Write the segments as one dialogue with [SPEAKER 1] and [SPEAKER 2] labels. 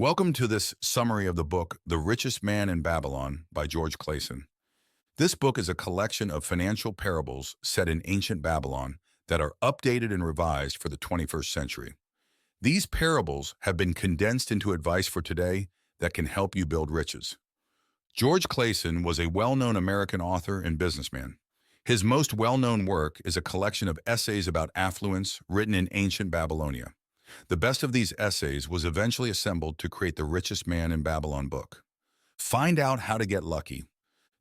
[SPEAKER 1] Welcome to this summary of the book, The Richest Man in Babylon by George Clason. This book is a collection of financial parables set in ancient Babylon that are updated and revised for the 21st century. These parables have been condensed into advice for today that can help you build riches. George Clason was a well-known American author and businessman. His most well-known work is a collection of essays about affluence written in ancient Babylonia. The best of these essays was eventually assembled to create the Richest Man in Babylon book. Find out how to get lucky.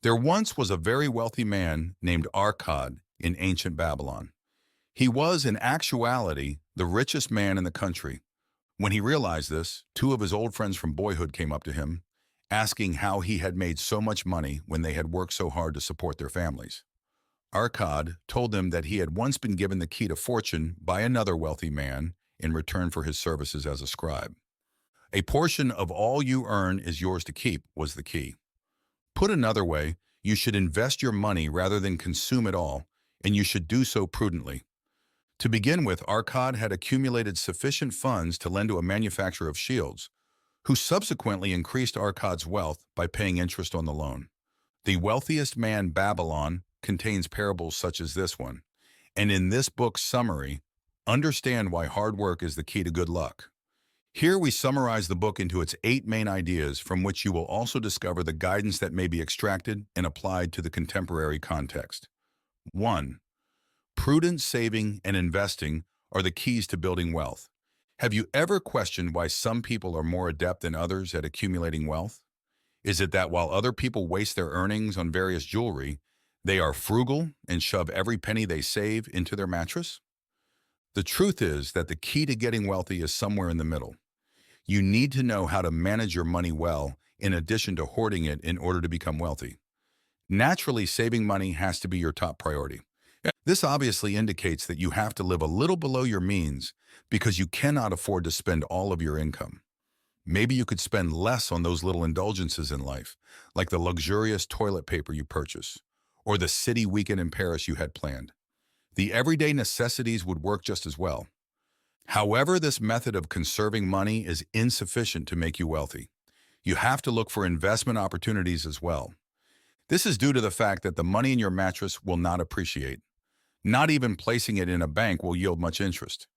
[SPEAKER 1] There once was a very wealthy man named Arcad in ancient Babylon. He was, in actuality, the richest man in the country. When he realized this, two of his old friends from boyhood came up to him, asking how he had made so much money when they had worked so hard to support their families. Arcad told them that he had once been given the key to fortune by another wealthy man in return for his services as a scribe. A portion of all you earn is yours to keep, was the key. Put another way, you should invest your money rather than consume it all, and you should do so prudently. To begin with, Arcad had accumulated sufficient funds to lend to a manufacturer of shields, who subsequently increased Arcad's wealth by paying interest on the loan. The Wealthiest Man Babylon contains parables such as this one, and in this book's summary, understand why hard work is the key to good luck. Here we summarize the book into its 8 main ideas, from which you will also discover the guidance that may be extracted and applied to the contemporary context. 1. Prudent saving and investing are the keys to building wealth. Have you ever questioned why some people are more adept than others at accumulating wealth? Is it that while other people waste their earnings on various jewelry, they are frugal and shove every penny they save into their mattress? The truth is that the key to getting wealthy is somewhere in the middle. You need to know how to manage your money well in addition to hoarding it in order to become wealthy. Naturally, saving money has to be your top priority. This obviously indicates that you have to live a little below your means because you cannot afford to spend all of your income. Maybe you could spend less on those little indulgences in life, like the luxurious toilet paper you purchase, or the city weekend in Paris you had planned. The everyday necessities would work just as well. However, this method of conserving money is insufficient to make you wealthy. You have to look for investment opportunities as well. This is due to the fact that the money in your mattress will not appreciate. Not even placing it in a bank will yield much interest.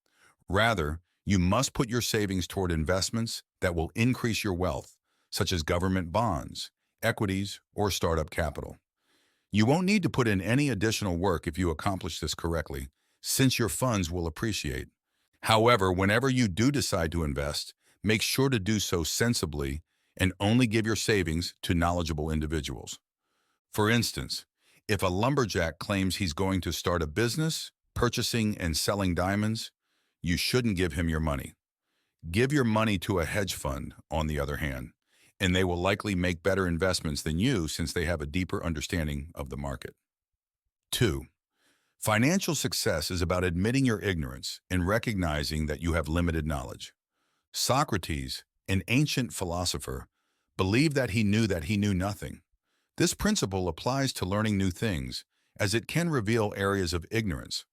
[SPEAKER 1] Rather, you must put your savings toward investments that will increase your wealth, such as government bonds, equities, or startup capital. You won't need to put in any additional work if you accomplish this correctly, since your funds will appreciate. However, whenever you do decide to invest, make sure to do so sensibly and only give your savings to knowledgeable individuals. For instance, if a lumberjack claims he's going to start a business, purchasing and selling diamonds, you shouldn't give him your money. Give your money to a hedge fund, on the other hand, and they will likely make better investments than you since they have a deeper understanding of the market. 2. Financial success is about admitting your ignorance and recognizing that you have limited knowledge. Socrates, an ancient philosopher, believed that he knew nothing. This principle applies to learning new things, as it can reveal areas of ignorance.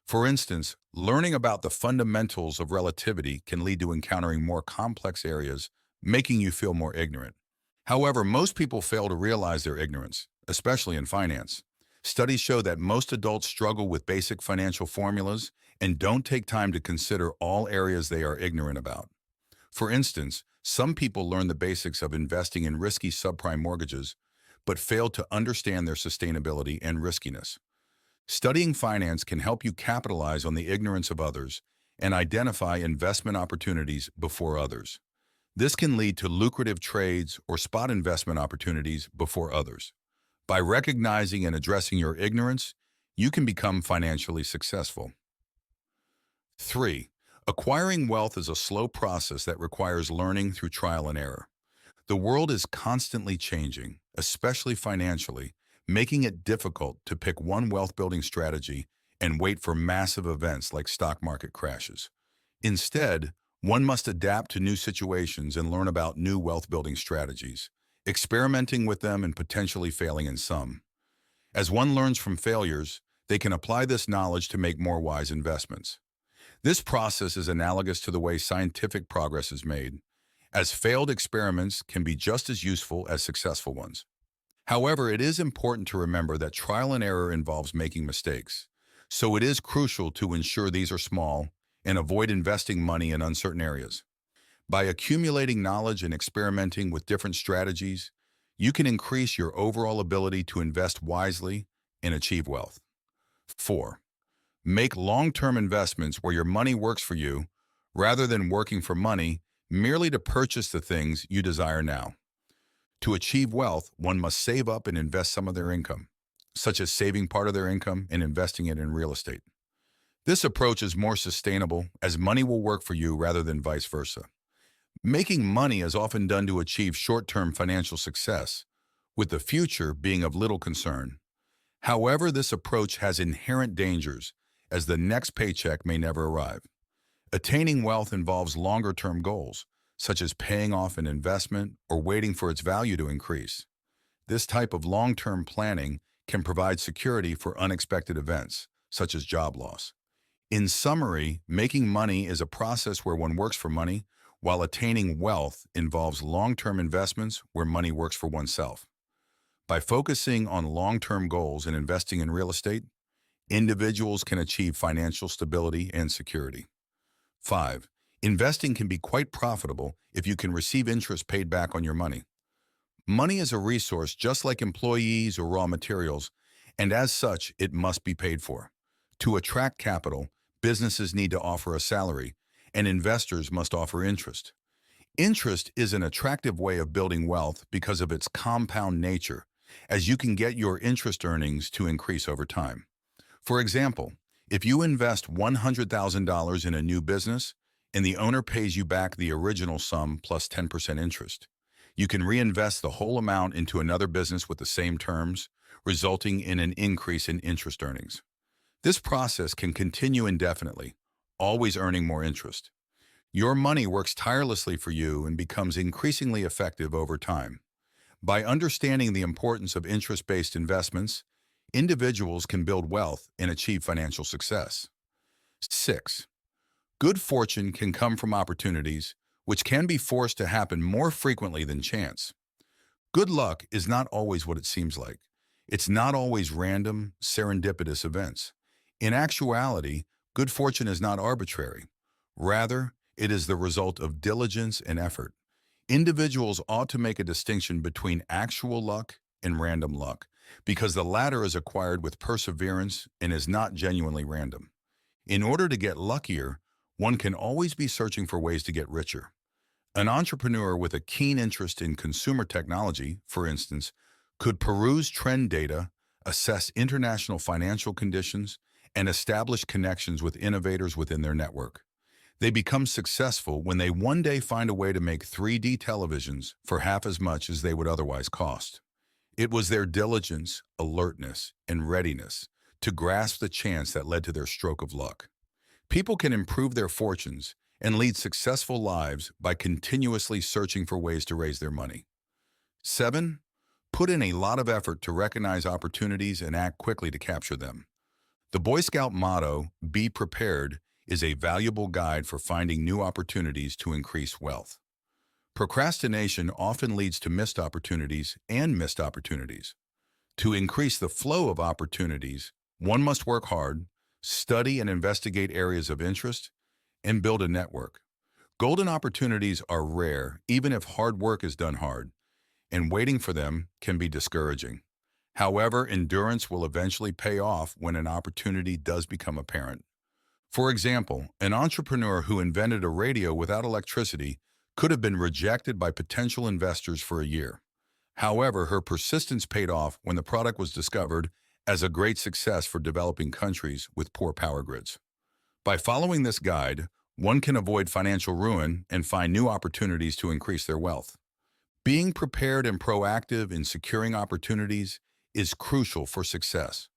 [SPEAKER 1] For instance, learning about the fundamentals of relativity can lead to encountering more complex areas, making you feel more ignorant. However, most people fail to realize their ignorance, especially in finance. Studies show that most adults struggle with basic financial formulas and don't take time to consider all areas they are ignorant about. For instance, some people learn the basics of investing in risky subprime mortgages, but fail to understand their sustainability and riskiness. Studying finance can help you capitalize on the ignorance of others and identify investment opportunities before others. This can lead to lucrative trades or spot investment opportunities before others. By recognizing and addressing your ignorance, you can become financially successful. 3. Acquiring wealth is a slow process that requires learning through trial and error. The world is constantly changing, especially financially, making it difficult to pick one wealth-building strategy and wait for massive events like stock market crashes. Instead, one must adapt to new situations and learn about new wealth-building strategies, experimenting with them and potentially failing in some. As one learns from failures, they can apply this knowledge to make more wise investments. This process is analogous to the way scientific progress is made. as failed experiments can be just as useful as successful ones. However, it is important to remember that trial and error involves making mistakes, so it is crucial to ensure these are small and avoid investing money in uncertain areas. By accumulating knowledge and experimenting with different strategies, you can increase your overall ability to invest wisely and achieve wealth. 4. Make long-term investments where your money works for you rather than working for money merely to purchase the things you desire now. To achieve wealth, one must save up and invest some of their income, such as saving part of their income and investing it in real estate. This approach is more sustainable as money will work for you rather than vice versa. Making money is often done to achieve short-term financial success, with the future being of little concern. However, this approach has inherent dangers, as the next paycheck may never arrive. Attaining wealth involves longer-term goals, such as paying off an investment or waiting for its value to increase. This type of long-term planning can provide security for unexpected events, such as job loss. In summary, making money is a process where one works for money, while attaining wealth involves long-term investments where money works for oneself. By focusing on long-term goals and investing in real estate, individuals can achieve financial stability and security. 5. Investing can be quite profitable if you can receive interest paid back on your money. Money is a resource just like employees or raw materials, and as such, it must be paid for. To attract capital, businesses need to offer a salary, and investors must offer interest. Interest is an attractive way of building wealth because of its compound nature, as you can get your interest earnings to increase over time. For example, if you invest $100,000 in a new business and the owner pays you back the original sum plus 10% interest, you can reinvest the whole amount into another business with the same terms, resulting in an increase in interest earnings. This process can continue indefinitely, always earning more interest. Your money works tirelessly for you and becomes increasingly effective over time. By understanding the importance of interest-based investments, individuals can build wealth and achieve financial success. 6. Good fortune can come from opportunities, which can be forced to happen more frequently than chance. Good luck is not always what it seems like. It's not always random, serendipitous events. In actuality, good fortune is not arbitrary. Rather, it is the result of diligence and effort. Individuals ought to make a distinction between actual luck and random luck, because the latter is acquired with perseverance and is not genuinely random. In order to get luckier, one can always be searching for ways to get richer. An entrepreneur with a keen interest in consumer technology, for instance, could peruse trend data, assess international financial conditions, and establish connections with innovators within their network. They become successful when they one day find a way to make 3D televisions for half as much as they would otherwise cost. It was their diligence, alertness, and readiness to grasp the chance that led to their stroke of luck. People can improve their fortunes and lead successful lives by continuously searching for ways to raise their money. 7. Put in a lot of effort to recognize opportunities and act quickly to capture them. The Boy Scout motto, "Be prepared," is a valuable guide for finding new opportunities to increase wealth. Procrastination often leads to missed opportunities and missed opportunities. To increase the flow of opportunities, one must work hard, study and investigate areas of interest, and build a network. Golden opportunities are rare, even if hard work is done hard, and waiting for them can be discouraging. However, endurance will eventually pay off when an opportunity does become apparent. For example, an entrepreneur who invented a radio without electricity could have been rejected by potential investors for a year. However, her persistence paid off when the product was discovered as a great success for developing countries with poor power grids. By following this guide, one can avoid financial ruin and find new opportunities to increase their wealth. Being prepared and proactive in securing opportunities is crucial for success.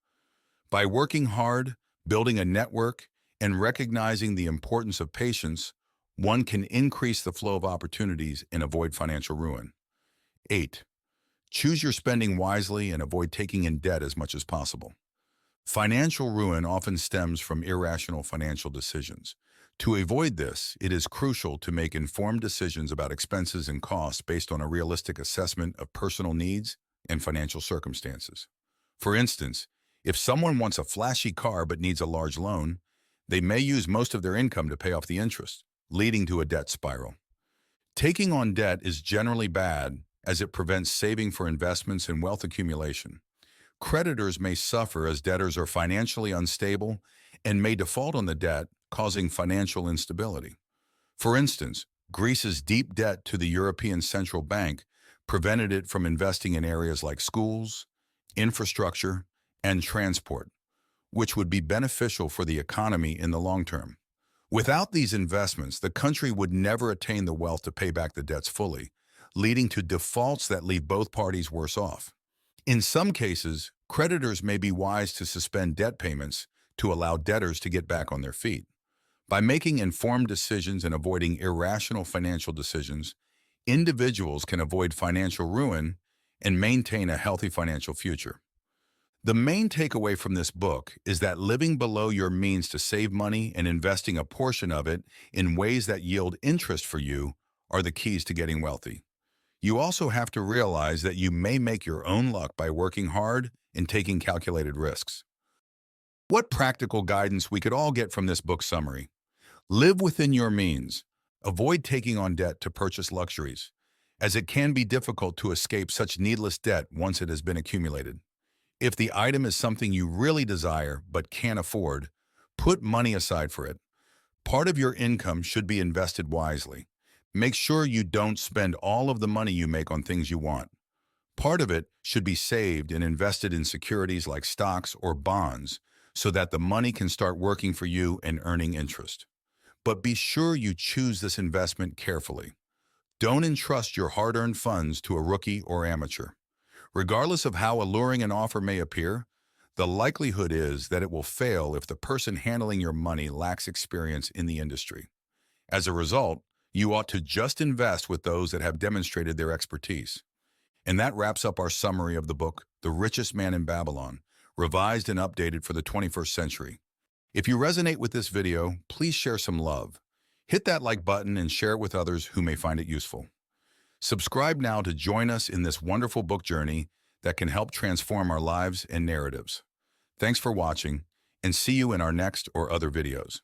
[SPEAKER 1] By working hard, building a network, and recognizing the importance of patience, one can increase the flow of opportunities and avoid financial ruin. 8. Choose your spending wisely and avoid taking in debt as much as possible. Financial ruin often stems from irrational financial decisions, To avoid this, it is crucial to make informed decisions about expenses and costs based on a realistic assessment of personal needs and financial circumstances. For instance, if someone wants a flashy car but needs a large loan, they may use most of their income to pay off the interest, leading to a debt spiral. Taking on debt is generally bad as it prevents saving for investments and wealth accumulation. Creditors may suffer as debtors are financially unstable and may default on the debt, causing financial instability. For instance, Greece's deep debt to the European Central Bank prevented it from investing in areas like schools, infrastructure, and transport, which would be beneficial for the economy in the long term. Without these investments, the country would never attain the wealth to pay back the debts fully, leading to defaults that leave both parties worse off. In some cases, creditors may be wise to suspend debt payments to allow debtors to get back on their feet. By making informed decisions and avoiding irrational financial decisions, individuals can avoid financial ruin and maintain a healthy financial future. The main takeaway from this book is that living below your means to save money and investing a portion of it in ways that yield interest for you are the keys to getting wealthy. You also have to realize that you may make your own luck by working hard and taking calculated risks. What practical guidance we could all get from this book summary? Live within your means. Avoid taking on debt to purchase luxuries, as it can be difficult to escape such needless debt once it has been accumulated. If the item is something you really desire but can't afford, put money aside for it. Part of your income should be invested wisely. Make sure you don't spend all of the money you make on things you want. Part of it should be saved and invested in securities like stocks or bonds so that the money can start working for you and earning interest. But be sure you choose this investment carefully. Don't entrust your hard-earned funds to a rookie or amateur. Regardless of how alluring an offer may appear, the likelihood is that it will fail if the person handling your money lacks experience in the industry. As a result, you ought to just invest with those that have demonstrated their expertise. And that wraps up our summary of the book, The Richest Man in Babylon, revised and updated for the 21st century. If you resonate with this video, please share some love. Hit that like button and share it with others who may find it useful. Subscribe now to join us in this wonderful book journey that can help transform our lives and narratives. Thanks for watching, and see you in our next or other videos.